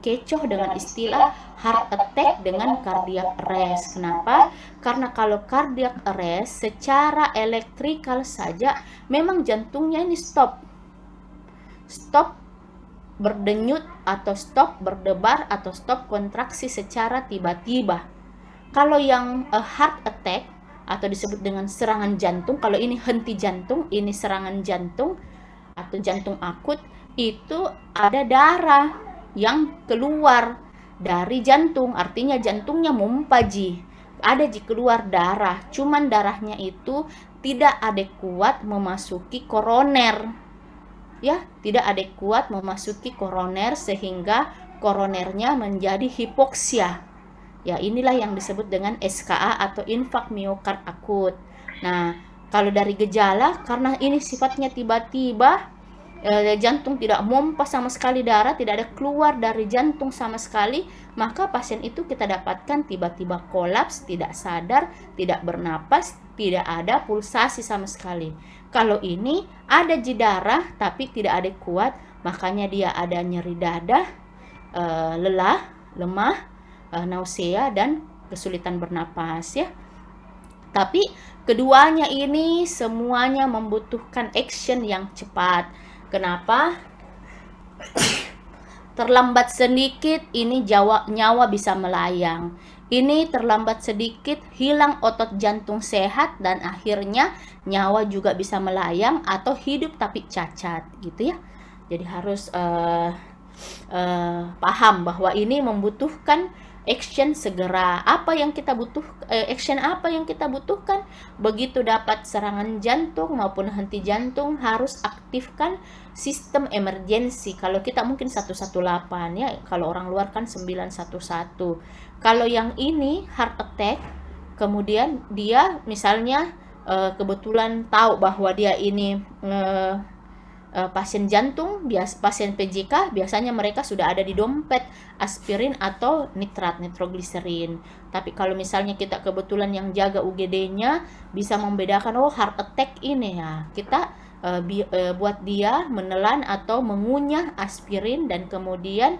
kecoh dengan istilah heart attack dengan cardiac arrest. Kenapa? Karena kalau cardiac arrest secara elektrikal saja memang jantungnya ini stop berdenyut atau stop berdebar atau stop kontraksi secara tiba-tiba. Kalau yang heart attack atau disebut dengan serangan jantung, kalau ini henti jantung, ini serangan jantung atau jantung akut, itu ada darah yang keluar dari jantung, artinya jantungnya mompa ada keluar darah, cuman darahnya itu tidak adekuat memasuki koroner, ya, tidak adekuat memasuki koroner sehingga koronernya menjadi hipoksia. Ya, inilah yang disebut dengan SKA atau infak miokard akut. Nah, kalau dari gejala, karena ini sifatnya tiba-tiba, jantung tidak mompa sama sekali darah, tidak ada keluar dari jantung sama sekali, maka pasien itu kita dapatkan tiba-tiba kolaps, tidak sadar, tidak bernapas, tidak ada pulsasi sama sekali. Kalau ini ada darah tapi tidak ada kuat, makanya dia ada nyeri dada, lelah, lemah, nausea dan kesulitan bernapas, ya. Tapi keduanya ini semuanya membutuhkan action yang cepat. Kenapa? Terlambat sedikit ini nyawa bisa melayang. Ini terlambat sedikit hilang otot jantung sehat dan akhirnya nyawa juga bisa melayang atau hidup tapi cacat, gitu ya. Jadi harus paham bahwa ini membutuhkan action segera. Action apa yang kita butuhkan? Begitu dapat serangan jantung maupun henti jantung, harus aktifkan sistem emergensi. Kalau kita mungkin 118, ya, kalau orang luar kan 911. Kalau yang ini heart attack, kemudian dia misalnya kebetulan tahu bahwa dia ini pasien jantung, pasien PJK, biasanya mereka sudah ada di dompet aspirin atau nitrogliserin. Tapi kalau misalnya kita kebetulan yang jaga UGD-nya bisa membedakan, oh heart attack ini, ya, kita buat dia menelan atau mengunyah aspirin dan kemudian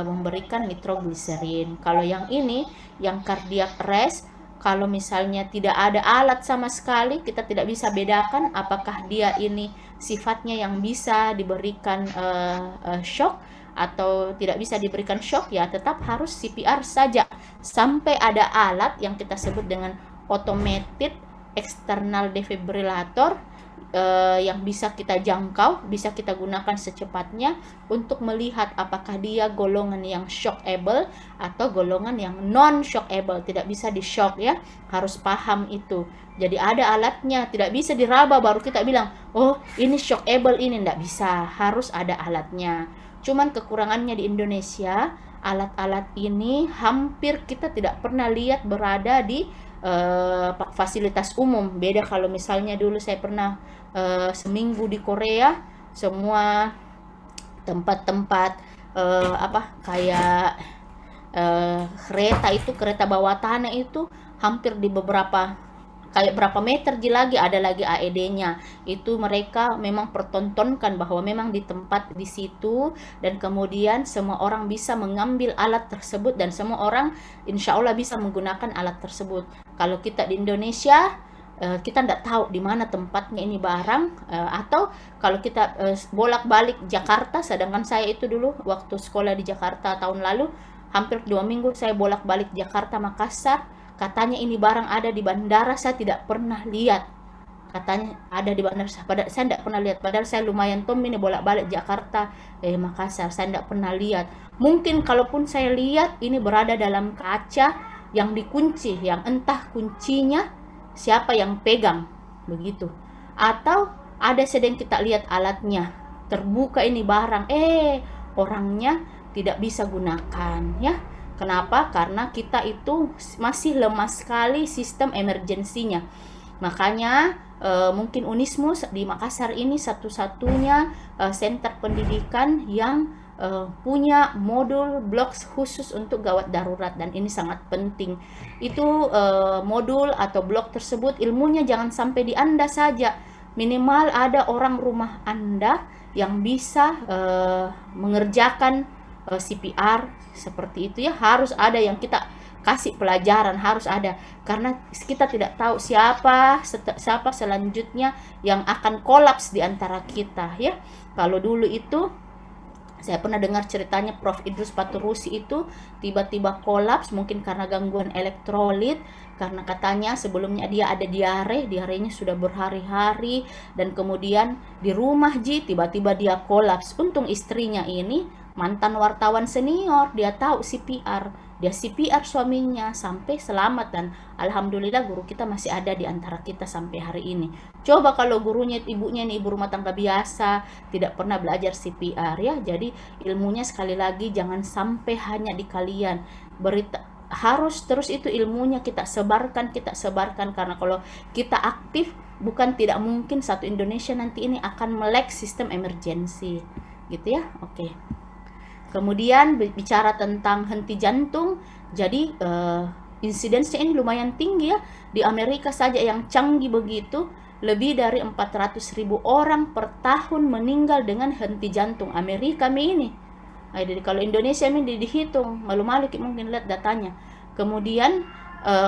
memberikan nitrogliserin. Kalau yang ini, yang cardiac arrest, kalau misalnya tidak ada alat sama sekali, kita tidak bisa bedakan apakah dia ini sifatnya yang bisa diberikan shock atau tidak bisa diberikan shock, ya tetap harus CPR saja sampai ada alat yang kita sebut dengan automated external defibrillator yang bisa kita jangkau, bisa kita gunakan secepatnya untuk melihat apakah dia golongan yang shockable atau golongan yang non shockable, tidak bisa di shock, ya, harus paham itu. Jadi ada alatnya, tidak bisa diraba baru kita bilang, oh ini shockable, ini tidak bisa, harus ada alatnya. Cuman kekurangannya di Indonesia, alat-alat ini hampir kita tidak pernah lihat berada di fasilitas umum. Beda kalau misalnya dulu saya pernah seminggu di Korea, semua tempat-tempat kayak kereta bawah tanah itu hampir di beberapa kayak berapa meter lagi ada lagi AED-nya. Itu mereka memang pertontonkan bahwa memang di tempat di situ, dan kemudian semua orang bisa mengambil alat tersebut dan semua orang insya Allah bisa menggunakan alat tersebut. Kalau kita di Indonesia, kita tidak tahu di mana tempatnya ini barang, atau kalau kita bolak-balik Jakarta, sedangkan saya itu dulu waktu sekolah di Jakarta tahun lalu hampir 2 minggu saya bolak-balik Jakarta Makassar, katanya ini barang ada di bandara, saya tidak pernah lihat. Katanya ada di bandara, padahal saya tidak pernah lihat, padahal saya lumayan ini bolak-balik Jakarta Makassar, saya tidak pernah lihat. Mungkin kalaupun saya lihat, ini berada dalam kaca yang dikunci, yang entah kuncinya siapa yang pegang, begitu. Atau ada sedang kita lihat alatnya, terbuka ini barang, orangnya tidak bisa gunakan, ya. Kenapa? Karena kita itu masih lemah sekali sistem emergensinya. Makanya mungkin Unismu di Makassar ini satu-satunya center pendidikan yang punya modul blok khusus untuk gawat darurat, dan ini sangat penting. Itu modul atau blok tersebut ilmunya jangan sampai di Anda saja, minimal ada orang rumah Anda yang bisa mengerjakan CPR seperti itu ya, harus ada yang kita kasih pelajaran, harus ada, karena kita tidak tahu siapa selanjutnya yang akan kolaps di antara kita ya. Kalau dulu itu saya pernah dengar ceritanya Prof. Idrus Paturusi itu tiba-tiba kolaps mungkin karena gangguan elektrolit, karena katanya sebelumnya dia ada diarenya sudah berhari-hari, dan kemudian di rumah tiba-tiba dia kolaps. Untung istrinya ini mantan wartawan senior, dia tahu CPR, dia CPR suaminya sampai selamat, dan alhamdulillah guru kita masih ada di antara kita sampai hari ini. Coba kalau gurunya ibunya ini ibu rumah tangga biasa, tidak pernah belajar CPR ya. Jadi ilmunya sekali lagi jangan sampai hanya di kalian. Harus terus itu ilmunya kita sebarkan, karena kalau kita aktif, bukan tidak mungkin satu Indonesia nanti ini akan melek sistem emergensi gitu ya. Oke. Kemudian bicara tentang henti jantung, jadi insidensnya ini lumayan tinggi ya. Di Amerika saja yang canggih begitu, lebih dari 400.000 orang per tahun meninggal dengan henti jantung. Amerika ini. Nah, jadi kalau Indonesia ini dihitung, malu-malu mungkin lihat datanya. Kemudian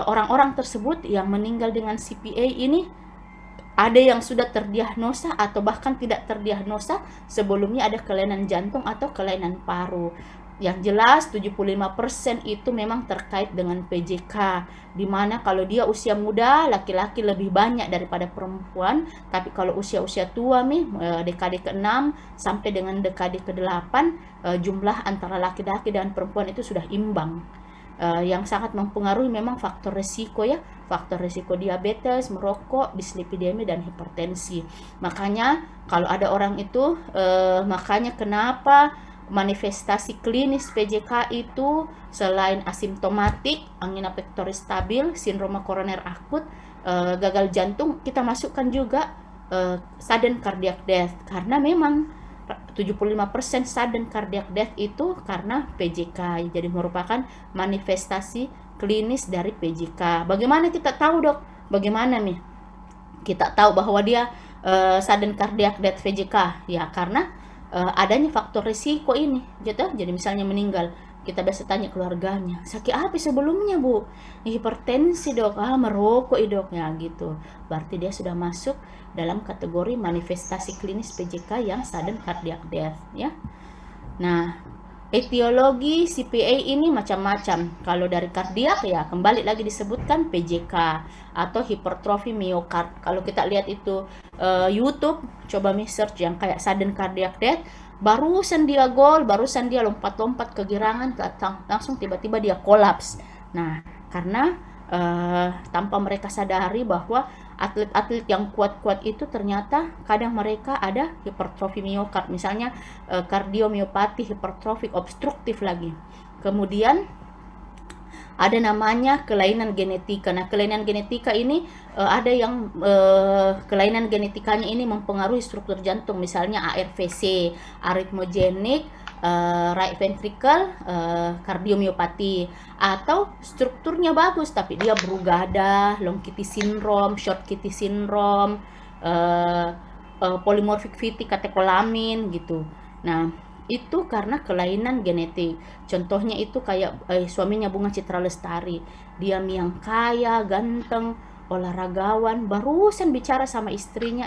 orang-orang tersebut yang meninggal dengan CPA ini, ada yang sudah terdiagnosa atau bahkan tidak terdiagnosa, sebelumnya ada kelainan jantung atau kelainan paru. Yang jelas 75% itu memang terkait dengan PJK, dimana kalau dia usia muda, laki-laki lebih banyak daripada perempuan, tapi kalau usia-usia tua nih, dekade ke-6 sampai dengan dekade ke-8, jumlah antara laki-laki dan perempuan itu sudah imbang. Yang sangat mempengaruhi memang faktor resiko ya, faktor resiko diabetes, merokok, dislipidemia, dan hipertensi. Makanya kalau ada orang itu, makanya kenapa manifestasi klinis PJK itu selain asimptomatik, angina pectoris stabil, sindroma koroner akut, gagal jantung, kita masukkan juga sudden cardiac death, karena memang 75% sudden cardiac death itu karena PJK. Jadi merupakan manifestasi klinis dari PJK. Bagaimana kita tahu, Dok? Bagaimana nih kita tahu bahwa dia sudden cardiac death PJK? Ya karena adanya faktor risiko ini gitu. Jadi misalnya meninggal, kita biasa tanya keluarganya, sakit apa sebelumnya Bu? Hipertensi Dok, merokok Dok, ya gitu. Berarti dia sudah masuk dalam kategori manifestasi klinis PJK yang sudden cardiac death ya. Nah, etiologi CPA ini macam-macam. Kalau dari kardiak ya kembali lagi disebutkan PJK atau hipertrofi miokard. Kalau kita lihat itu YouTube, coba search yang kayak sudden cardiac death, barusan dia gol, barusan dia lompat-lompat kegirangan, langsung tiba-tiba dia kolaps. Nah, karena tanpa mereka sadari bahwa atlet-atlet yang kuat-kuat itu ternyata kadang mereka ada hipertrofi miokard, misalnya kardiomiopati hipertrofik obstruktif lagi. Kemudian ada namanya kelainan genetika. Nah, kelainan genetika ini ada yang kelainan genetikanya ini mempengaruhi struktur jantung, misalnya ARVC, arrhythmogenic right ventricle kardiomiopati, atau strukturnya bagus tapi dia Brugada, long QT syndrome, short QT syndrome, polymorphic VT katekolamin gitu. Nah, itu karena kelainan genetik. Contohnya itu kayak suaminya Bunga Citra Lestari, dia yang kaya, ganteng, olahragawan, barusan bicara sama istrinya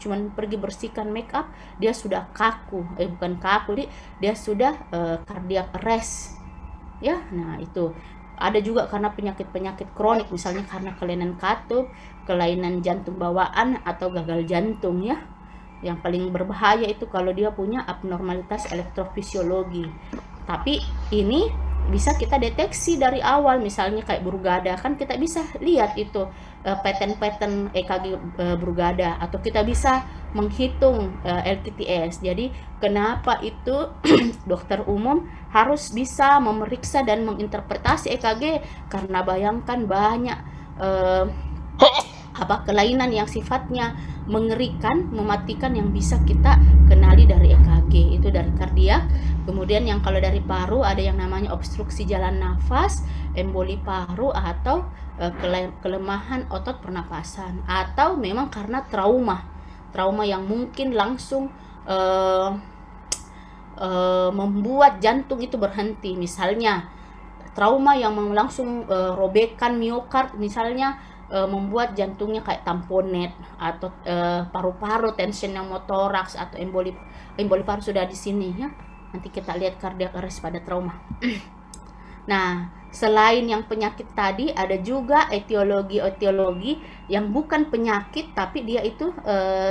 cuma pergi bersihkan make up, dia sudah kaku, bukan kaku, dia sudah cardiac arrest ya. Nah, itu ada juga karena penyakit-penyakit kronik, misalnya karena kelainan katup, kelainan jantung bawaan, atau gagal jantung ya. Yang paling berbahaya itu kalau dia punya abnormalitas elektrofisiologi. Tapi ini bisa kita deteksi dari awal, misalnya kayak Brugada, kan kita bisa lihat itu pattern EKG Brugada, atau kita bisa menghitung LTTS. Jadi kenapa itu dokter umum harus bisa memeriksa dan menginterpretasi EKG, karena bayangkan banyak kelainan yang sifatnya mengerikan, mematikan yang bisa kita kenali dari EKG, itu dari kardiak. Kemudian yang kalau dari paru ada yang namanya obstruksi jalan nafas, emboli paru, atau kelemahan otot pernapasan, atau memang karena trauma yang mungkin langsung membuat jantung itu berhenti. Misalnya trauma yang langsung robekan miokard misalnya, membuat jantungnya kayak tamponet, atau paru-paru tension pneumothorax, atau emboli paru sudah di sini ya. Nanti kita lihat cardiac arrest pada trauma. Nah, selain yang penyakit tadi, ada juga etiologi yang bukan penyakit tapi dia itu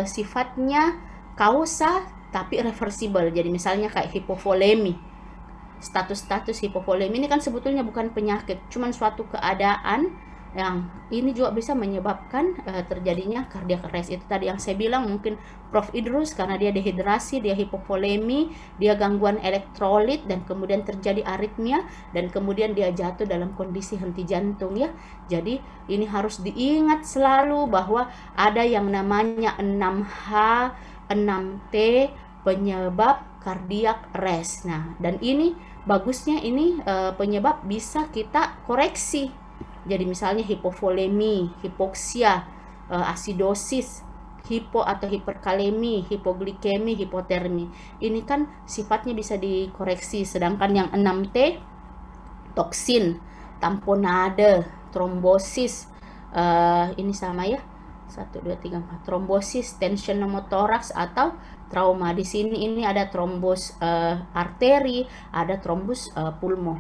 sifatnya kausa tapi reversible. Jadi misalnya kayak hipovolemi. Status hipovolemi ini kan sebetulnya bukan penyakit, cuman suatu keadaan yang ini juga bisa menyebabkan terjadinya cardiac arrest. Itu tadi yang saya bilang, mungkin Prof. Idrus karena dia dehidrasi, dia hipovolemi, dia gangguan elektrolit, dan kemudian terjadi aritmia, dan kemudian dia jatuh dalam kondisi henti jantung ya. Jadi ini harus diingat selalu bahwa ada yang namanya 6H, 6T penyebab cardiac arrest. Nah, dan ini bagusnya ini penyebab bisa kita koreksi. Jadi misalnya hipovolemi, hipoksia, asidosis, hipo atau hiperkalemi, hipoglikemi, hipotermi. Ini kan sifatnya bisa dikoreksi. Sedangkan yang 6T, toksin, tamponade, trombosis, ini sama ya. 1, 2, 3, 4. Trombosis, tension pneumothorax atau trauma. Di sini ini ada trombus arteri, ada trombus pulmo,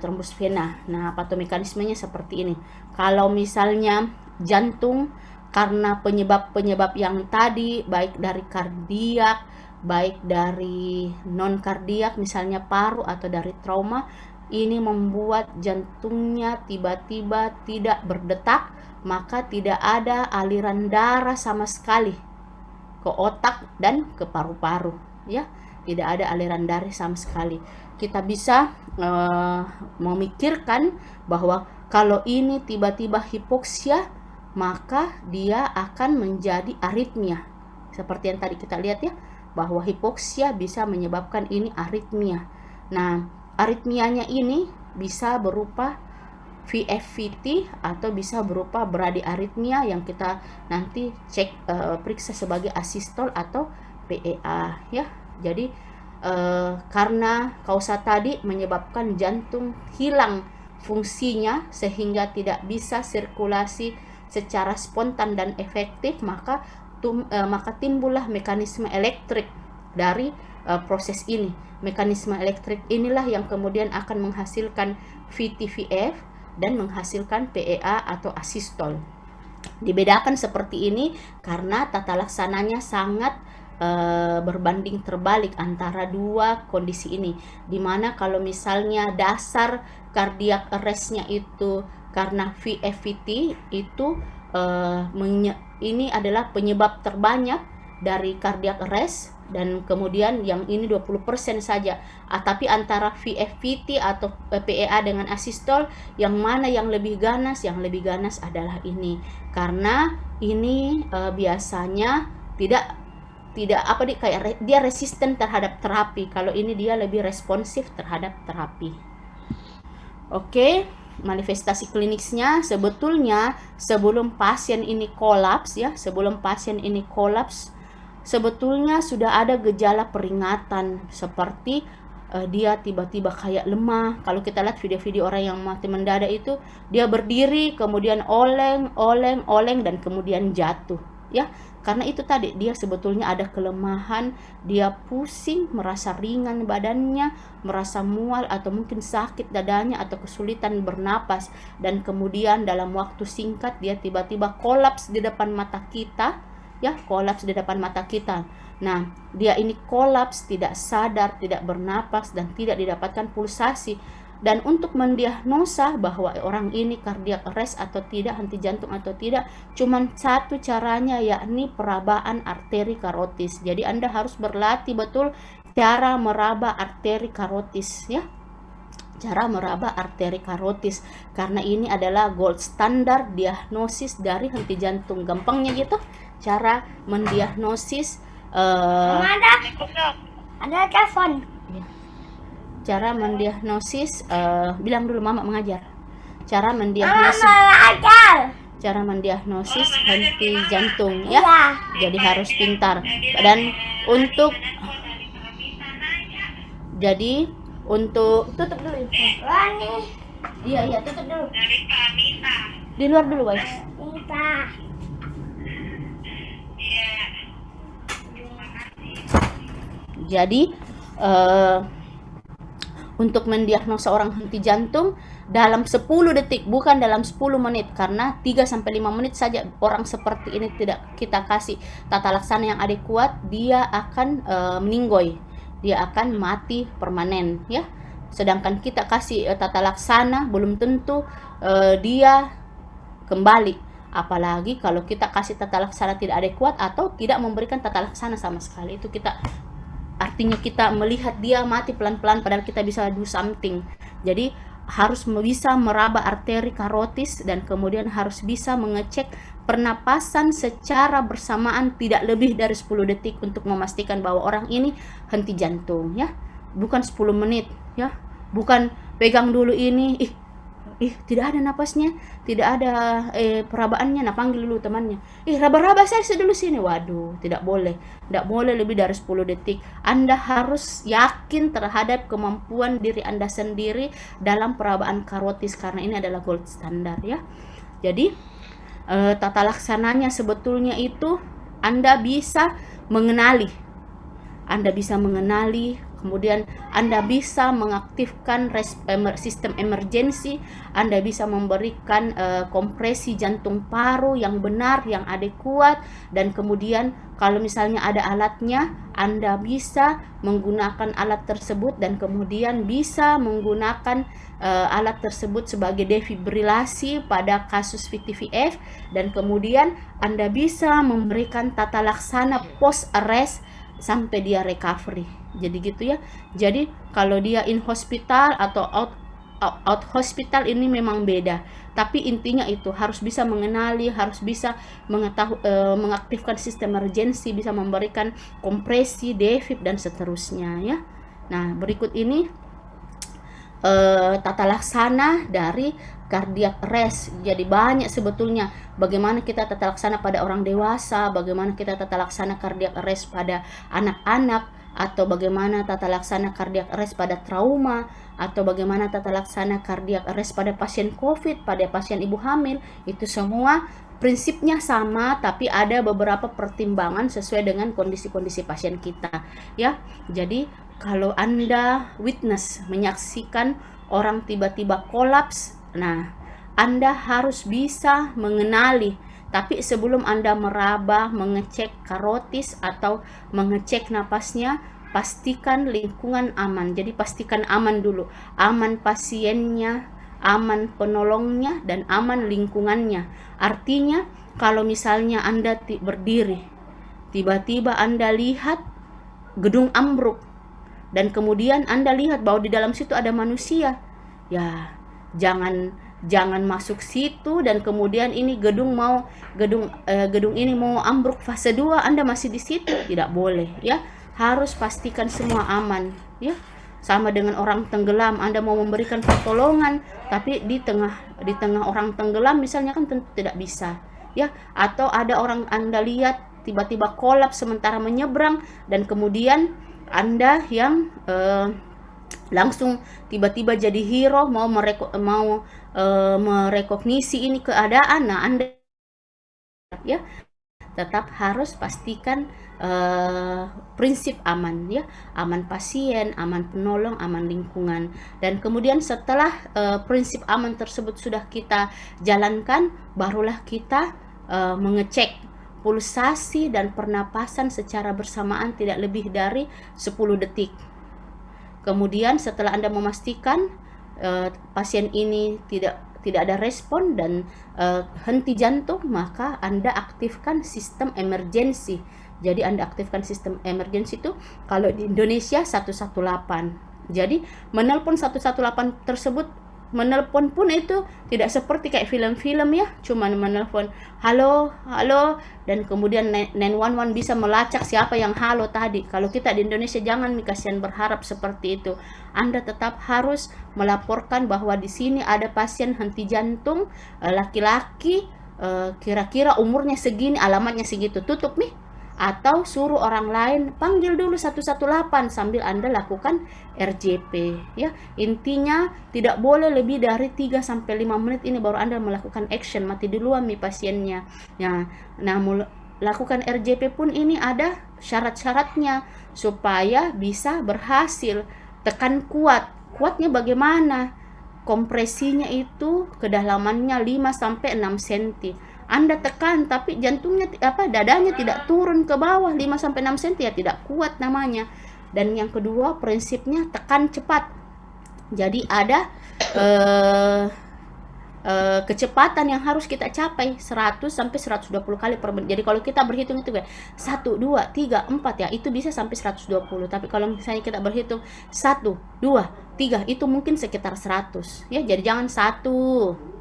trombus vena. Nah, patomekanismenya seperti ini. Kalau misalnya jantung karena penyebab-penyebab yang tadi, baik dari kardiak, baik dari non kardiak, misalnya paru, atau dari trauma, ini membuat jantungnya tiba-tiba tidak berdetak, maka tidak ada aliran darah sama sekali ke otak dan ke paru-paru ya. Tidak ada aliran darah sama sekali. Kita bisa memikirkan bahwa kalau ini tiba-tiba hipoksia, maka dia akan menjadi aritmia. Seperti yang tadi kita lihat ya, bahwa hipoksia bisa menyebabkan ini aritmia. Nah, aritmianya ini bisa berupa VFVT atau bisa berupa bradiaritmia yang kita nanti cek periksa sebagai asistol atau PEA ya. Jadi karena kausa tadi menyebabkan jantung hilang fungsinya sehingga tidak bisa sirkulasi secara spontan dan efektif, maka timbullah mekanisme elektrik dari proses ini. Mekanisme elektrik inilah yang kemudian akan menghasilkan VTVF dan menghasilkan PEA atau asistol. Dibedakan seperti ini karena tata laksananya sangat berbanding terbalik antara dua kondisi ini, dimana kalau misalnya dasar cardiac arrestnya itu karena VFVT itu ini adalah penyebab terbanyak dari cardiac arrest, dan kemudian yang ini 20% saja. Tapi antara VFVT atau PEA dengan asistol, yang mana yang lebih ganas? Yang lebih ganas adalah ini, karena ini biasanya tidak kayak dia resisten terhadap terapi. Kalau ini dia lebih responsif terhadap terapi. Oke, manifestasi klinisnya sebetulnya sebelum pasien ini kolaps ya, sebetulnya sudah ada gejala peringatan seperti dia tiba-tiba kayak lemah. Kalau kita lihat video-video orang yang mati mendadak itu, dia berdiri kemudian oleng dan kemudian jatuh ya. Karena itu tadi dia sebetulnya ada kelemahan, dia pusing, merasa ringan badannya, merasa mual atau mungkin sakit dadanya atau kesulitan bernapas, dan kemudian dalam waktu singkat dia tiba-tiba kolaps di depan mata kita ya, kolaps di depan mata kita. Nah, dia ini kolaps, tidak sadar, tidak bernapas, dan tidak didapatkan pulsasi. Dan untuk mendiagnosa bahwa orang ini cardiac arrest atau tidak, henti jantung atau tidak, cuman satu caranya, yakni perabaan arteri karotis. Jadi Anda harus berlatih betul cara meraba arteri karotis ya. Cara meraba arteri karotis, karena ini adalah gold standar diagnosis dari henti jantung. Gampangnya gitu cara mendiagnosis ada telepon. Cara mendiagnosis, bilang dulu mama mengajar. Cara mendiagnosis henti jantung ya. Jadi harus pintar. Dan untuk Jadi untuk tutup dulu. Iya, tutup dulu. Di luar dulu, guys. Jadi untuk mendiagnosa orang henti jantung dalam 10 detik, bukan dalam 10 menit, karena 3-5 menit saja orang seperti ini tidak kita kasih tata laksana yang adekuat, dia akan meninggoy, dia akan mati permanen ya. Sedangkan kita kasih tata laksana belum tentu dia kembali, apalagi kalau kita kasih tata laksana tidak adekuat atau tidak memberikan tata laksana sama sekali. Itu artinya kita melihat dia mati pelan-pelan padahal kita bisa do something. Jadi harus bisa meraba arteri karotis dan kemudian harus bisa mengecek pernapasan secara bersamaan tidak lebih dari 10 detik untuk memastikan bahwa orang ini henti jantung ya. Bukan 10 menit ya. Bukan pegang dulu ini, tidak ada napasnya, tidak ada perabaannya, nah panggil dulu temannya, raba-raba saya dulu sini. Waduh, tidak boleh lebih dari 10 detik. Anda harus yakin terhadap kemampuan diri Anda sendiri dalam perabaan karotis, karena ini adalah gold standar ya. Jadi tata laksananya sebetulnya itu Anda bisa mengenali, kemudian Anda bisa mengaktifkan sistem emergensi, Anda bisa memberikan kompresi jantung paru yang benar, yang adekuat, dan kemudian kalau misalnya ada alatnya, Anda bisa menggunakan alat tersebut dan kemudian bisa menggunakan alat tersebut sebagai defibrilasi pada kasus VTVF, dan kemudian Anda bisa memberikan tata laksana post arrest sampai dia recovery. Jadi gitu ya. Jadi kalau dia in hospital atau out hospital ini memang beda. Tapi intinya itu harus bisa mengenali, harus bisa mengaktifkan sistem emergency, bisa memberikan kompresi, defib dan seterusnya ya. Nah, berikut ini tata laksana dari cardiac arrest. Jadi banyak sebetulnya bagaimana kita tata laksana pada orang dewasa, bagaimana kita tata laksana cardiac arrest pada anak-anak, atau bagaimana tata laksana cardiac arrest pada trauma, atau bagaimana tata laksana cardiac arrest pada pasien COVID, pada pasien ibu hamil. Itu semua prinsipnya sama, tapi ada beberapa pertimbangan sesuai dengan kondisi-kondisi pasien kita ya. Jadi kalau Anda witness, menyaksikan orang tiba-tiba kolaps, nah Anda harus bisa mengenali. Tapi sebelum Anda meraba, mengecek karotis atau mengecek napasnya, pastikan lingkungan aman. Jadi pastikan aman dulu, aman pasiennya, aman penolongnya, dan aman lingkungannya. Artinya kalau misalnya Anda berdiri, tiba-tiba Anda lihat gedung ambruk, dan kemudian Anda lihat bahwa di dalam situ ada manusia, ya jangan masuk situ, dan kemudian ini gedung ini mau ambruk fase 2, Anda masih di situ, tidak boleh ya. Harus pastikan semua aman ya. Sama dengan orang tenggelam, Anda mau memberikan pertolongan tapi di tengah orang tenggelam misalnya, kan tentu tidak bisa ya. Atau ada orang Anda lihat tiba-tiba kolaps sementara menyeberang, dan kemudian Anda yang langsung tiba-tiba jadi hero, mau merekognisi ini keadaan. Nah, Anda ya tetap harus pastikan prinsip aman ya, aman pasien, aman penolong, aman lingkungan. Dan kemudian setelah prinsip aman tersebut sudah kita jalankan, barulah kita mengecek pulsasi dan pernapasan secara bersamaan tidak lebih dari 10 detik. Kemudian setelah Anda memastikan pasien ini tidak ada respon dan henti jantung, maka Anda aktifkan sistem emergensi. Jadi Anda aktifkan sistem emergensi itu kalau di Indonesia 118. Jadi menelpon 118 tersebut, menelpon pun itu tidak seperti kayak film-film ya, cuman menelpon halo, dan kemudian 911 bisa melacak siapa yang halo tadi. Kalau kita di Indonesia jangan kasihan berharap seperti itu. Anda tetap harus melaporkan bahwa di sini ada pasien henti jantung, laki-laki, kira-kira umurnya segini, alamatnya segitu, tutup nih. atau suruh orang lain panggil dulu 118 sambil Anda lakukan RJP ya. Intinya tidak boleh lebih dari 3 sampai 5 menit ini baru Anda melakukan action, mati duluan nih pasiennya. Nah, lakukan RJP pun ini ada syarat-syaratnya supaya bisa berhasil. Tekan kuat. Kuatnya bagaimana? Kompresinya itu kedalamannya 5 sampai 6 cm. Anda tekan tapi jantungnya dadanya tidak turun ke bawah 5 sampai 6 cm ya tidak kuat namanya. Dan yang kedua prinsipnya tekan cepat. Jadi ada kecepatan yang harus kita capai 100 sampai 120 kali per menit. Jadi kalau kita berhitung itu kayak 1 2 3 4 ya itu bisa sampai 120. Tapi kalau misalnya kita berhitung 1 2 3 itu mungkin sekitar 100 ya. Jadi jangan 1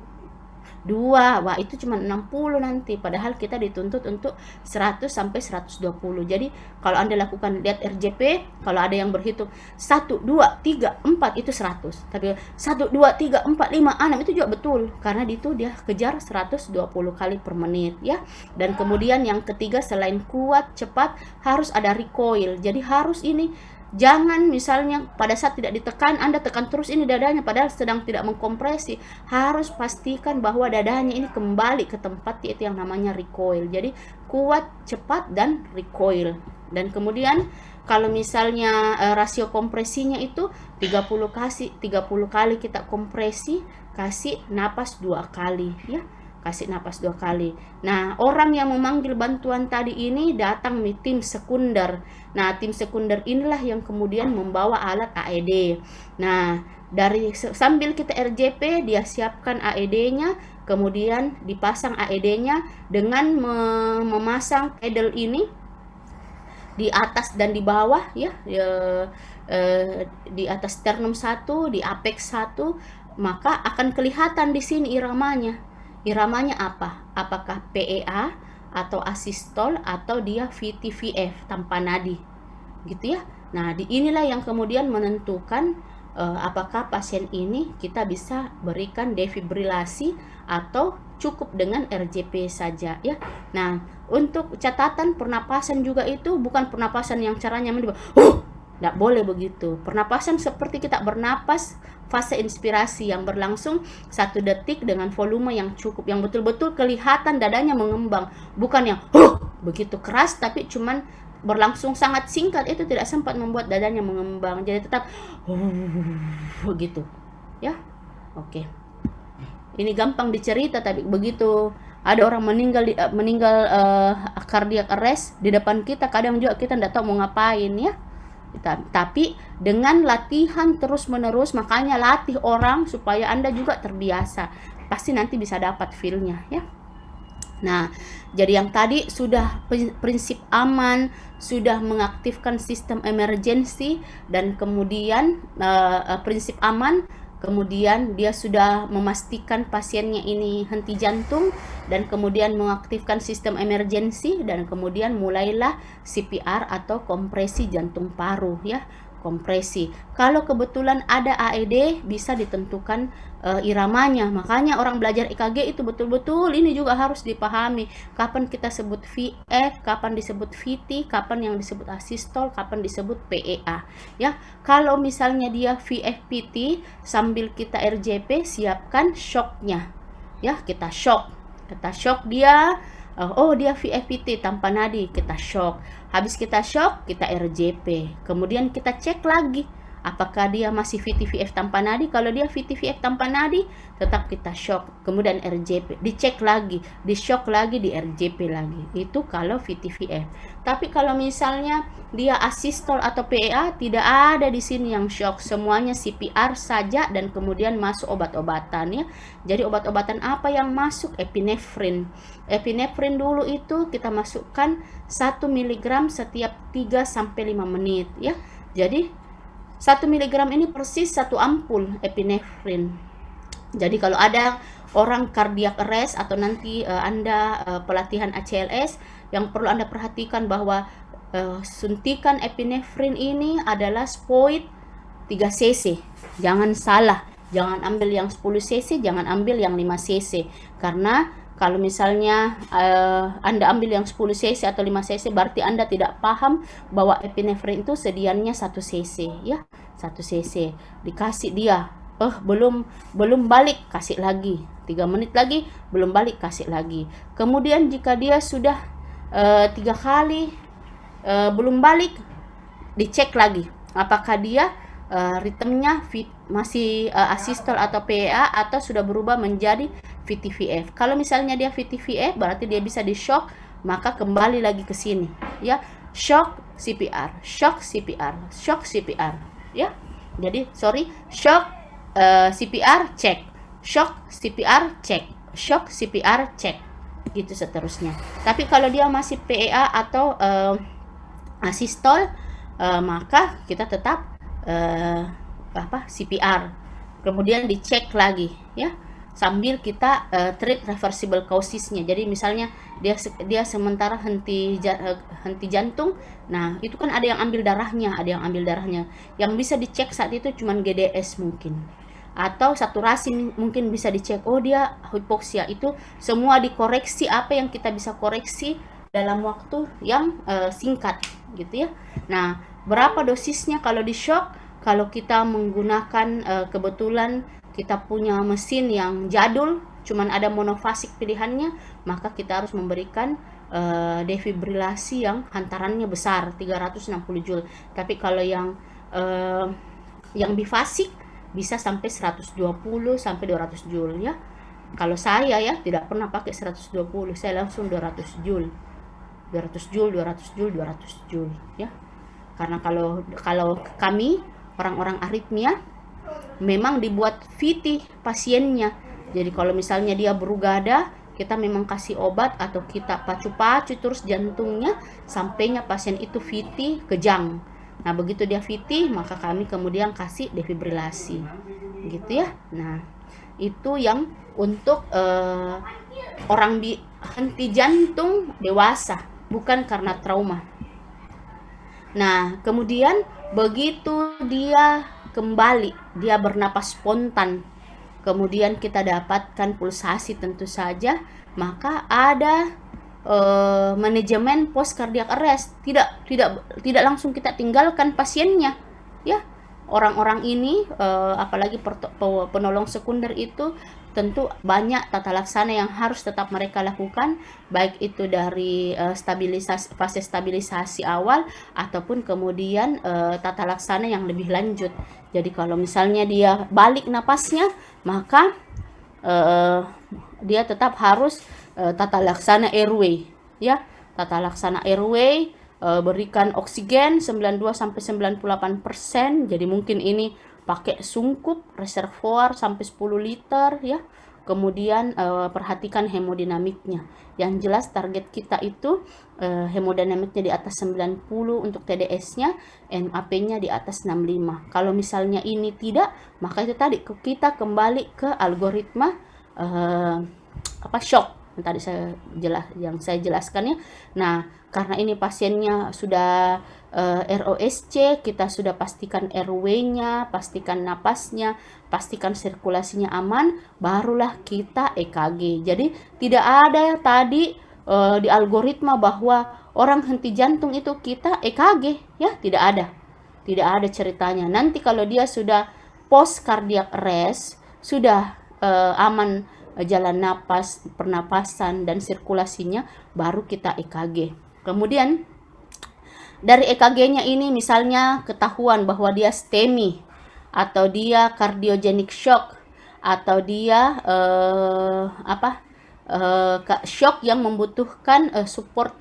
2, wah itu cuma 60 nanti, padahal kita dituntut untuk 100 sampai 120. Jadi kalau Anda lakukan lihat RJP, kalau ada yang berhitung 1 2 3 4 itu 100. Tapi 1 2 3 4 5 6 itu juga betul karena itu dia kejar 120 kali per menit ya. Dan kemudian yang ketiga selain kuat, cepat harus ada recoil. Jadi harus ini jangan misalnya pada saat tidak ditekan Anda tekan terus ini dadanya padahal sedang tidak mengkompresi. Harus pastikan bahwa dadanya ini kembali ke tempat, yaitu yang namanya recoil. Jadi kuat, cepat, dan recoil. Dan kemudian kalau misalnya rasio kompresinya itu 30 kali kita kompresi, kasih napas 2 kali ya. Kasih napas 2 kali. Nah, orang yang memanggil bantuan tadi ini datang nih tim sekunder. Nah, tim sekunder inilah yang kemudian membawa alat AED. Nah, dari sambil kita RJP, dia siapkan AED-nya, kemudian dipasang AED-nya dengan memasang pedal ini di atas dan di bawah ya. Di atas sternum 1, di apex 1, maka akan kelihatan di sini iramanya. Iramanya apa? Apakah PEA atau asistol atau dia VT-VF tanpa nadi gitu ya. Nah, inilah yang kemudian menentukan apakah pasien ini kita bisa berikan defibrilasi atau cukup dengan RJP saja ya. Nah, untuk catatan pernapasan juga itu bukan pernapasan yang caranya tidak boleh begitu. Pernapasan seperti kita bernapas fase inspirasi yang berlangsung 1 detik dengan volume yang cukup, yang betul-betul kelihatan dadanya mengembang, bukan yang begitu keras tapi cuman berlangsung sangat singkat, itu tidak sempat membuat dadanya mengembang. Jadi tetap begitu ya. Oke, ini gampang dicerita tapi begitu ada orang meninggal cardiac arrest di depan kita, kadang juga kita tidak tahu mau ngapain ya. Tapi dengan latihan terus-menerus, makanya latih orang supaya Anda juga terbiasa, pasti nanti bisa dapat feel-nya ya. Nah, jadi yang tadi sudah prinsip aman, sudah mengaktifkan sistem emergency, dan kemudian prinsip aman, kemudian dia sudah memastikan pasiennya ini henti jantung, dan kemudian mengaktifkan sistem emergency, dan kemudian mulailah CPR atau kompresi jantung paru ya. Kompresi. Kalau kebetulan ada AED bisa ditentukan iramanya. Makanya orang belajar EKG itu betul-betul ini juga harus dipahami. Kapan kita sebut VF, kapan disebut VT, kapan yang disebut asistol, kapan disebut PEA. Ya, kalau misalnya dia VFPT sambil kita RJP, siapkan shocknya. Ya, kita shock dia. Dia VFPT tanpa nadi, kita shock. Habis kita shock, kita RJP. Kemudian kita cek lagi apakah dia masih VT-VF tanpa nadi. Kalau dia VT-VF tanpa nadi, tetap kita shock. Kemudian RJP, dicek lagi, di shock lagi, di RJP lagi. Itu kalau VT-VF. Tapi kalau misalnya dia asistol atau PEA, tidak ada di sini yang shock. Semuanya CPR saja dan kemudian masuk obat-obatan ya. Jadi obat-obatan apa yang masuk? Epinefrin. Epinefrin dulu itu kita masukkan 1 mg setiap 3 sampai 5 menit ya. Jadi 1 mg ini persis 1 ampul epinefrin. Jadi kalau ada orang cardiac arrest atau nanti Anda pelatihan ACLS, yang perlu Anda perhatikan bahwa suntikan epinefrin ini adalah spoid 3 cc. Jangan salah, jangan ambil yang 10 cc, jangan ambil yang 5 cc. Karena Kalau misalnya Anda ambil yang 10 cc atau 5 cc, berarti Anda tidak paham bahwa epinefrin itu sediannya 1 cc ya. 1 cc dikasih dia, belum balik, kasih lagi. 3 menit lagi belum balik, kasih lagi. Kemudian jika dia sudah 3 kali belum balik, dicek lagi apakah dia ritmenya masih asystole atau PEA atau sudah berubah menjadi VT-VF. Kalau misalnya dia VT-VF, berarti dia bisa di shock, maka kembali lagi ke sini ya. Shock CPR, shock CPR, shock CPR ya. Jadi shock CPR cek, shock CPR cek, shock CPR cek, gitu seterusnya. Tapi kalau dia masih PEA atau asystole, maka kita tetap CPR, kemudian dicek lagi ya, sambil kita treat reversible causesnya. Jadi misalnya dia sementara henti jantung, nah itu kan ada yang ambil darahnya, yang bisa dicek saat itu cuman GDS mungkin, atau saturasi mungkin bisa dicek. Oh, dia hipoksia. Itu semua dikoreksi apa yang kita bisa koreksi dalam waktu yang singkat gitu ya. Nah, berapa dosisnya kalau di shock? Kalau kita menggunakan kebetulan kita punya mesin yang jadul, cuman ada monofasik pilihannya, maka kita harus memberikan defibrilasi yang hantarannya besar, 360 joule. Tapi kalau yang bifasik bisa sampai 120 sampai 200 joule ya. Kalau saya ya tidak pernah pakai 120, saya langsung 200 joule. 200 joule ya. Karena kalau kami orang-orang aritmia memang dibuat VT pasiennya. Jadi kalau misalnya dia berugada, kita memang kasih obat atau kita pacu-pacu terus jantungnya sampainya pasien itu VT kejang. Nah, begitu dia VT, maka kami kemudian kasih defibrilasi gitu ya. Nah, itu yang untuk orang henti jantung dewasa, bukan karena trauma. Nah, kemudian begitu dia kembali, dia bernapas spontan, kemudian kita dapatkan pulsasi tentu saja, maka ada manajemen post cardiac arrest. Tidak langsung kita tinggalkan pasiennya ya. Orang-orang ini apalagi penolong sekunder itu tentu banyak tata laksana yang harus tetap mereka lakukan, baik itu dari fase stabilisasi awal ataupun kemudian tata laksana yang lebih lanjut. Jadi kalau misalnya dia balik napasnya, maka dia tetap harus tata laksana airway ya. Tata laksana airway, berikan oksigen 92 sampai 98%. Jadi mungkin ini pakai sungkup reservoir sampai 10 liter ya. Kemudian perhatikan hemodinamiknya. Yang jelas target kita itu hemodinamiknya di atas 90 untuk TDS-nya, MAP-nya di atas 65. Kalau misalnya ini tidak, maka itu tadi kita kembali ke algoritma shock yang saya jelaskan ya. Nah, karena ini pasiennya sudah ROSC, kita sudah pastikan airway-nya, pastikan napasnya, pastikan sirkulasinya aman, barulah kita EKG. Jadi tidak ada tadi di algoritma bahwa orang henti jantung itu kita EKG ya, tidak ada ceritanya. Nanti kalau dia sudah post cardiac arrest, sudah aman jalan napas, pernapasan dan sirkulasinya, baru kita EKG. Kemudian dari EKG-nya ini misalnya ketahuan bahwa dia STEMI atau dia cardiogenic shock atau dia shock yang membutuhkan support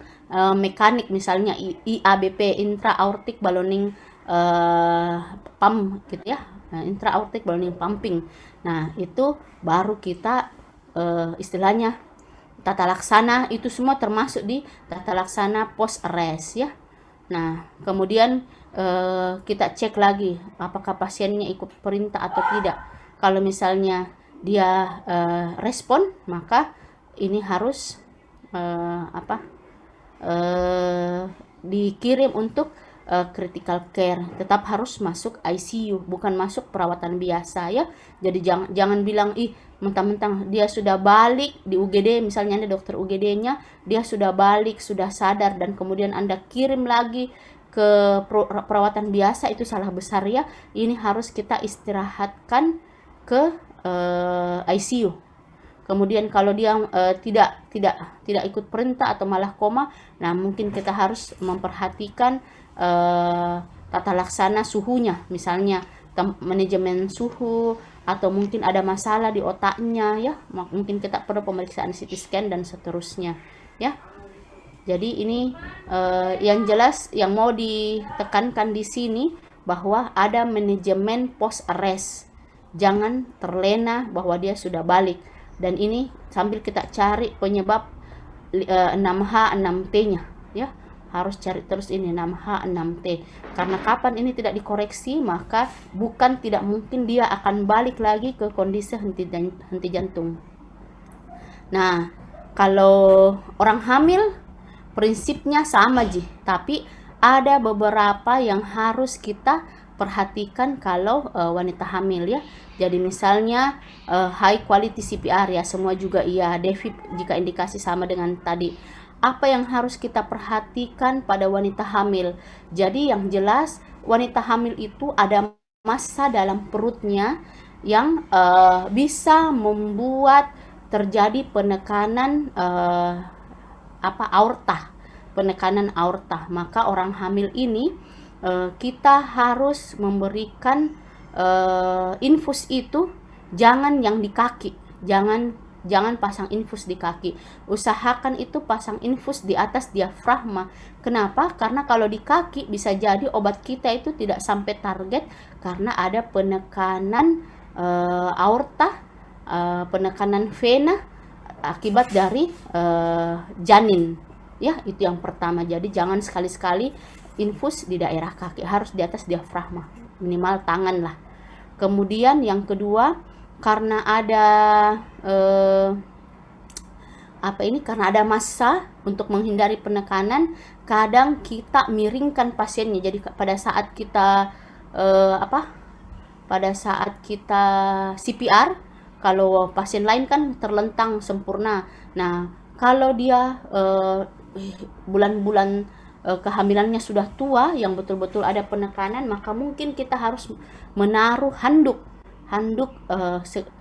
mekanik, misalnya IABP, intra-aortic ballooning pump gitu ya, intra-aortic ballooning pumping. Nah, itu baru kita istilahnya tata laksana, itu semua termasuk di tata laksana post arrest ya. Nah, kemudian kita cek lagi apakah pasiennya ikut perintah atau tidak. Kalau misalnya dia respon, maka ini harus dikirim untuk critical care, tetap harus masuk ICU, bukan masuk perawatan biasa ya. Jadi jangan bilang ih mentang-mentang dia sudah balik di UGD, misalnya Anda dokter UGD-nya, dia sudah balik, sudah sadar, dan kemudian Anda kirim lagi ke perawatan biasa, itu salah besar ya. Ini harus kita istirahatkan ke ICU. Kemudian kalau dia tidak ikut perintah atau malah koma, nah mungkin kita harus memperhatikan tata laksana suhunya, misalnya manajemen suhu, atau mungkin ada masalah di otaknya ya, mungkin kita perlu pemeriksaan CT scan dan seterusnya ya. Jadi ini yang jelas yang mau ditekankan di sini, bahwa ada manajemen post arrest. Jangan terlena bahwa dia sudah balik. Dan ini sambil kita cari penyebab 6H 6T-nya ya. Harus cari terus ini 6H 6T. Karena kapan ini tidak dikoreksi, maka bukan tidak mungkin dia akan balik lagi ke kondisi henti jantung. Nah, kalau orang hamil prinsipnya sama Ji, tapi ada beberapa yang harus kita perhatikan kalau wanita hamil ya. Jadi misalnya high quality CPR ya, semua juga iya. Devip jika indikasi sama dengan tadi. Apa yang harus kita perhatikan pada wanita hamil? Jadi yang jelas wanita hamil itu ada massa dalam perutnya yang bisa membuat terjadi penekanan aorta, penekanan aorta. Maka orang hamil ini kita harus memberikan infus itu jangan yang di kaki, jangan pasang infus di kaki. Usahakan itu pasang infus di atas diafragma. Kenapa? Karena kalau di kaki bisa jadi obat kita itu tidak sampai target karena ada penekanan aorta, penekanan vena akibat dari janin. Ya, itu yang pertama. Jadi jangan sekali-sekali infus di daerah kaki, harus di atas diafragma, minimal tangan lah. Kemudian yang kedua, karena ada karena ada massa untuk menghindari penekanan, kadang kita miringkan pasiennya. Jadi pada saat kita pada saat kita CPR, kalau pasien lain kan terlentang sempurna. Nah, kalau dia bulan-bulan kehamilannya sudah tua yang betul-betul ada penekanan, maka mungkin kita harus menaruh handuk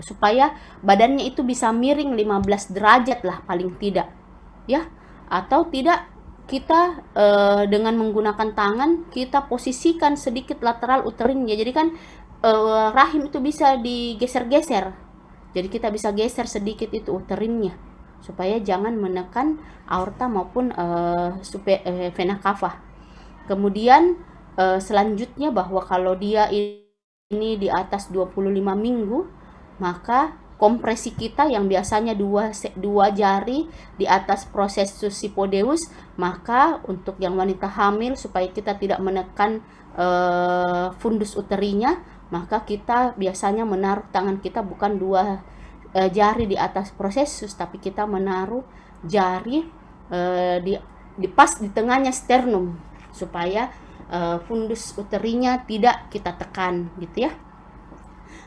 supaya badannya itu bisa miring 15 derajat lah paling tidak ya. Atau tidak, kita dengan menggunakan tangan kita posisikan sedikit lateral uterinnya. Jadi kan rahim itu bisa digeser-geser, jadi kita bisa geser sedikit itu uterinnya supaya jangan menekan aorta maupun vena cava. Kemudian selanjutnya, bahwa kalau dia ini di atas 25 minggu, maka kompresi kita yang biasanya dua jari di atas processus hypodeus, maka untuk yang wanita hamil supaya kita tidak menekan fundus uterinya, maka kita biasanya menaruh tangan kita bukan dua jari di atas processus, tapi kita menaruh jari di pas di tengahnya sternum supaya fundus uterinya tidak kita tekan gitu ya.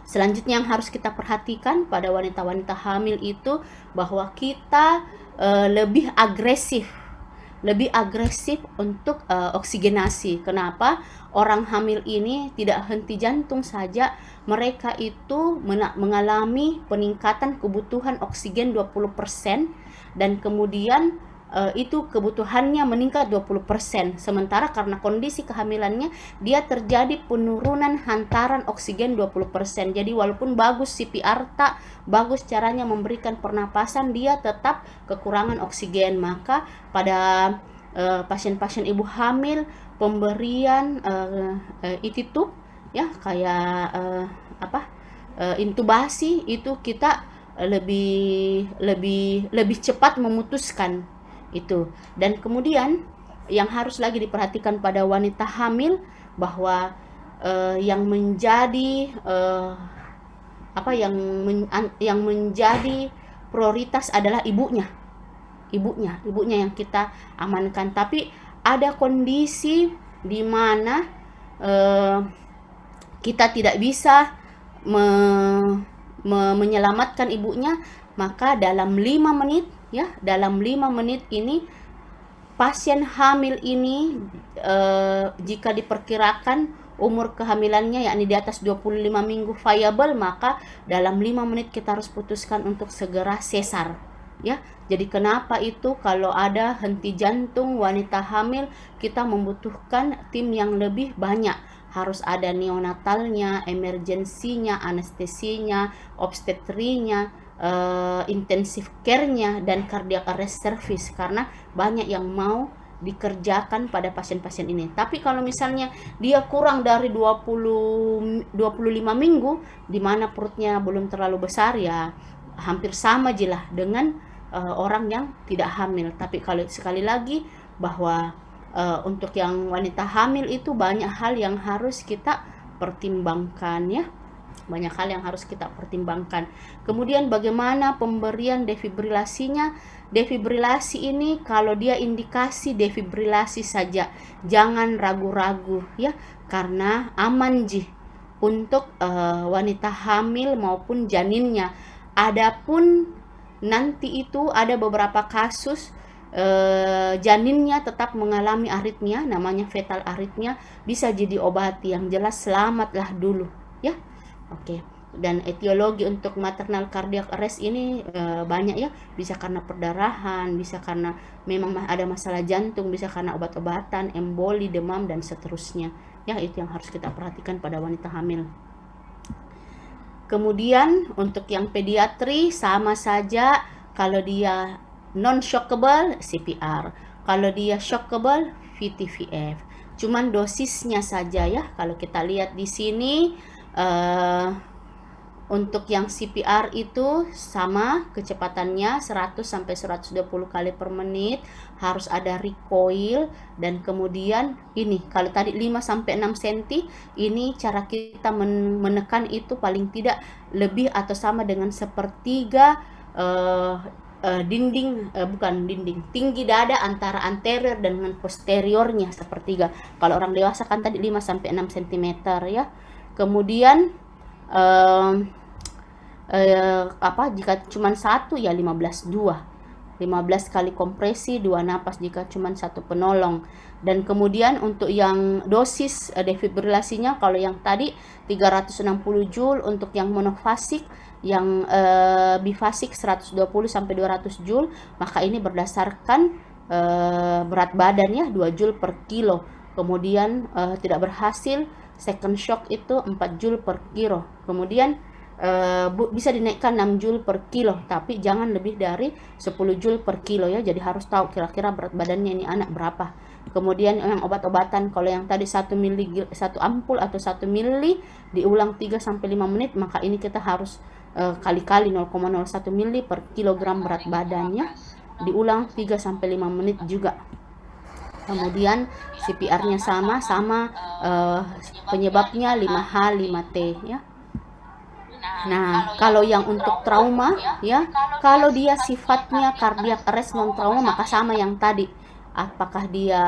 Selanjutnya yang harus kita perhatikan pada wanita-wanita hamil itu, bahwa kita lebih agresif untuk oksigenasi. Kenapa? Orang hamil ini tidak henti jantung saja, mereka itu mengalami peningkatan kebutuhan oksigen 20%, dan kemudian itu kebutuhannya meningkat 20%. Sementara karena kondisi kehamilannya dia terjadi penurunan hantaran oksigen 20%. Jadi walaupun bagus CPR, tak bagus caranya memberikan pernapasan, dia tetap kekurangan oksigen. Maka pada pasien-pasien ibu hamil, pemberian ititub ya, kayak intubasi itu kita lebih cepat memutuskan itu. Dan kemudian yang harus lagi diperhatikan pada wanita hamil, bahwa yang menjadi yang menjadi prioritas adalah ibunya yang kita amankan. Tapi ada kondisi di mana kita tidak bisa menyelamatkan ibunya, maka dalam 5 menit ya, dalam 5 menit ini pasien hamil ini jika diperkirakan umur kehamilannya yakni di atas 25 minggu viable, maka dalam 5 menit kita harus putuskan untuk segera sesar ya. Jadi kenapa itu kalau ada henti jantung wanita hamil kita membutuhkan tim yang lebih banyak, harus ada neonatalnya, emergensinya, anestesinya, obstetrinya, intensive care-nya, dan cardiac arrest service, karena banyak yang mau dikerjakan pada pasien-pasien ini. Tapi kalau misalnya dia kurang dari 25 minggu di mana perutnya belum terlalu besar, ya hampir sama jelas dengan orang yang tidak hamil. Tapi kalau sekali lagi bahwa untuk yang wanita hamil itu banyak hal yang harus kita pertimbangkan ya. Banyak hal yang harus kita pertimbangkan. Kemudian bagaimana pemberian defibrilasinya? Defibrilasi ini kalau dia indikasi defibrilasi saja, jangan ragu-ragu ya, karena aman untuk wanita hamil maupun janinnya. Adapun nanti itu ada beberapa kasus janinnya tetap mengalami aritmia, namanya fetal aritmia, bisa jadi obati. Yang jelas selamatlah dulu ya. Oke. Dan etiologi untuk maternal cardiac arrest ini banyak ya, bisa karena perdarahan, bisa karena memang ada masalah jantung, bisa karena obat-obatan, emboli, demam, dan seterusnya ya. Itu yang harus kita perhatikan pada wanita hamil. Kemudian untuk yang pediatri sama saja, kalau dia non-shockable CPR, kalau dia shockable VTVF. Cuman dosisnya saja ya. Kalau kita lihat di sini untuk yang CPR itu sama kecepatannya 100 sampai 120 kali per menit, harus ada recoil, dan kemudian ini kalau tadi 5 sampai 6 cm, ini cara kita menekan itu paling tidak lebih atau sama dengan sepertiga tinggi dada antara anterior dengan posteriornya sepertiga. Kalau orang dewasa kan tadi 5 sampai 6 cm ya. Kemudian jika cuma satu ya 15 kali kompresi, 2 napas jika cuma satu penolong. Dan kemudian untuk yang dosis defibrilasinya, kalau yang tadi 360 joule untuk yang monofasik, yang bifasik 120 sampai 200 joule, maka ini berdasarkan berat badan ya, 2 joule per kilo. Kemudian tidak berhasil, second shock itu 4 joule per kilo. Kemudian bisa dinaikkan 6 joule per kilo, tapi jangan lebih dari 10 joule per kilo ya. Jadi harus tahu kira-kira berat badannya ini anak berapa. Kemudian yang obat-obatan, kalau yang tadi 1 ampul atau 1 mili diulang 3 sampai 5 menit, maka ini kita harus kali-kali 0,01 mili per kilogram berat badannya, diulang 3 sampai 5 menit juga. Kemudian CPR-nya sama penyebabnya 5H 5T ya. Nah, kalau yang untuk trauma ya, kalau dia sifatnya cardiac arrest non trauma, maka sama yang tadi. Apakah dia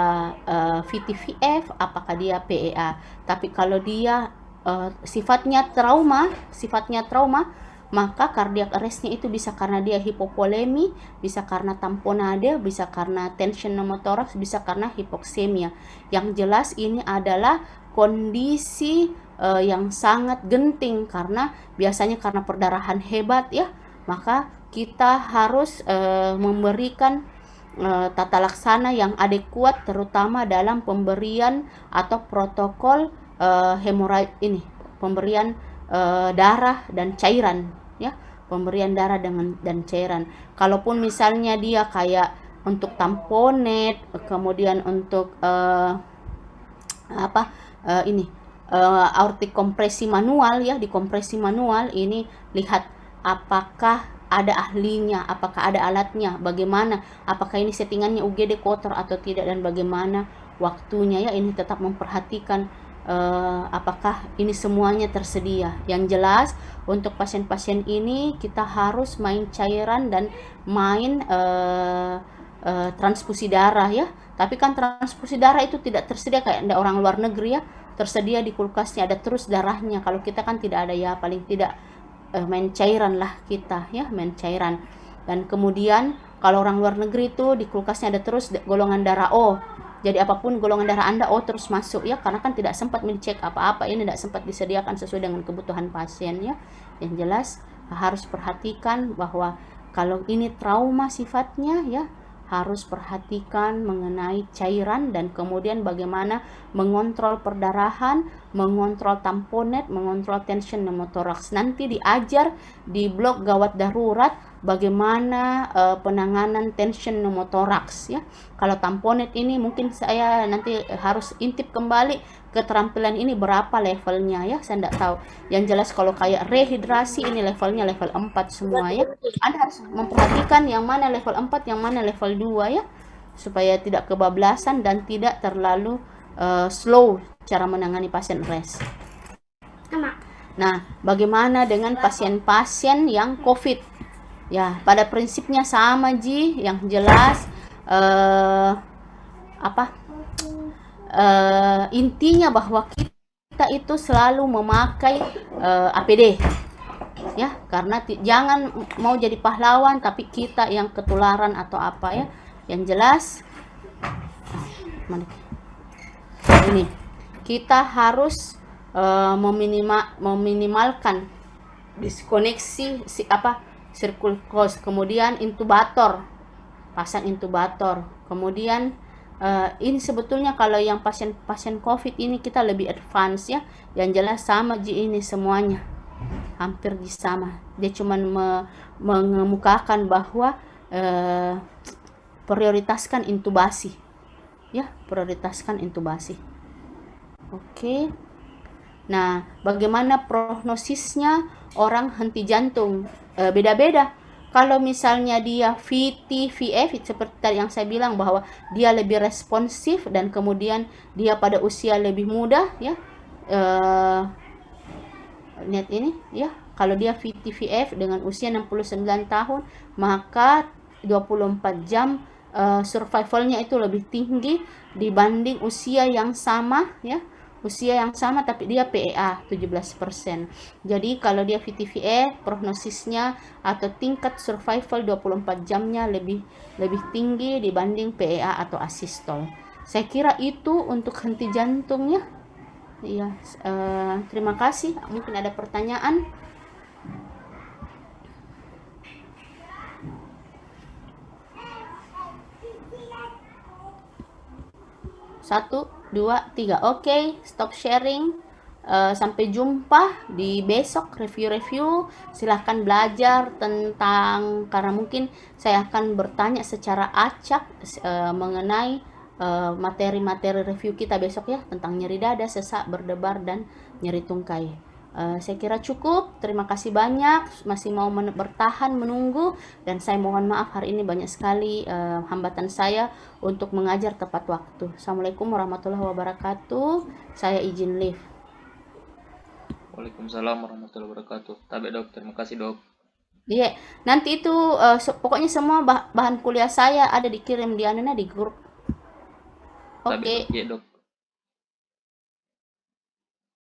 VTVF, apakah dia PEA. Tapi kalau dia sifatnya trauma, maka cardiac arrestnya itu bisa karena dia hipovolemi, bisa karena tamponade, bisa karena tension pneumothorax, bisa karena hipoksemia. Yang jelas ini adalah kondisi yang sangat genting, karena biasanya karena perdarahan hebat ya, maka kita harus memberikan tata laksana yang adekuat, terutama dalam pemberian atau protokol hemoroid ini, pemberian darah dan cairan ya, pemberian darah dan cairan. Kalaupun misalnya dia kayak untuk tamponet, kemudian untuk aortic kompresi manual ya, di kompresi manual ini lihat apakah ada ahlinya, apakah ada alatnya, bagaimana, apakah ini settingannya UGD kotor atau tidak, dan bagaimana waktunya ya. Ini tetap memperhatikan apakah ini semuanya tersedia. Yang jelas untuk pasien-pasien ini kita harus main cairan dan main transfusi darah ya. Tapi kan transfusi darah itu tidak tersedia kayak ada orang luar negeri ya, tersedia di kulkasnya, ada terus darahnya. Kalau kita kan tidak ada ya, paling tidak main cairan lah kita ya, main cairan. Dan kemudian kalau orang luar negeri itu di kulkasnya ada terus golongan darah O. Jadi apapun golongan darah Anda O terus masuk ya, karena kan tidak sempat mencek apa-apa, ini tidak sempat disediakan sesuai dengan kebutuhan pasien ya. Yang jelas harus perhatikan bahwa kalau ini trauma sifatnya ya, harus perhatikan mengenai cairan dan kemudian bagaimana mengontrol perdarahan, mengontrol tamponet, mengontrol tension pneumotoraks. Nanti diajar di blok gawat darurat bagaimana penanganan tension pneumotoraks ya. Kalau tamponet ini mungkin saya nanti harus intip kembali keterampilan ini berapa levelnya ya, saya tidak tahu. Yang jelas kalau kayak rehidrasi ini levelnya level 4 semua ya. Anda harus memperhatikan yang mana level 4, yang mana level 2 ya, supaya tidak kebablasan dan tidak terlalu slow cara menangani pasien RES. Nah, bagaimana dengan pasien-pasien yang COVID? Ya, pada prinsipnya sama Ji, yang jelas intinya bahwa kita itu selalu memakai APD ya, karena jangan mau jadi pahlawan tapi kita yang ketularan atau apa ya. Yang jelas ini kita harus meminimalkan diskoneksi circle cost, kemudian intubator, pasang intubator, kemudian ini sebetulnya kalau yang pasien COVID ini kita lebih advance ya. Yang jelas sama Ji, ini semuanya hampir sama. Dia cuma mengemukakan bahwa prioritaskan intubasi ya, prioritaskan intubasi. Oke. Nah, bagaimana prognosisnya orang henti jantung? Beda-beda. Kalau misalnya dia VT, VF, seperti yang saya bilang bahwa dia lebih responsif dan kemudian dia pada usia lebih muda ya, lihat ini ya, kalau dia VT, VF dengan usia 69 tahun maka 24 jam survivalnya itu lebih tinggi dibanding usia yang sama ya, usia yang sama tapi dia PEA 17%. Jadi kalau dia VTVE prognosisnya atau tingkat survival 24 jamnya lebih tinggi dibanding PEA atau asistol. Saya kira itu untuk henti jantung ya. Iya, terima kasih. Mungkin ada pertanyaan. 1, 2, 3. Oke, stop sharing. Sampai jumpa di besok review-review. Silahkan belajar tentang, karena mungkin saya akan bertanya secara acak mengenai materi-materi review kita besok ya, tentang nyeri dada, sesak, berdebar, dan nyeri tungkai. Saya kira cukup. Terima kasih banyak masih mau bertahan menunggu, dan saya mohon maaf hari ini banyak sekali hambatan saya untuk mengajar tepat waktu. Assalamualaikum warahmatullahi wabarakatuh. Saya izin live. Waalaikumsalam warahmatullahi wabarakatuh. Tabe dok, terima kasih dok. Iya, nanti itu pokoknya semua bahan kuliah saya ada dikirim di grup. Oke. Iya dok.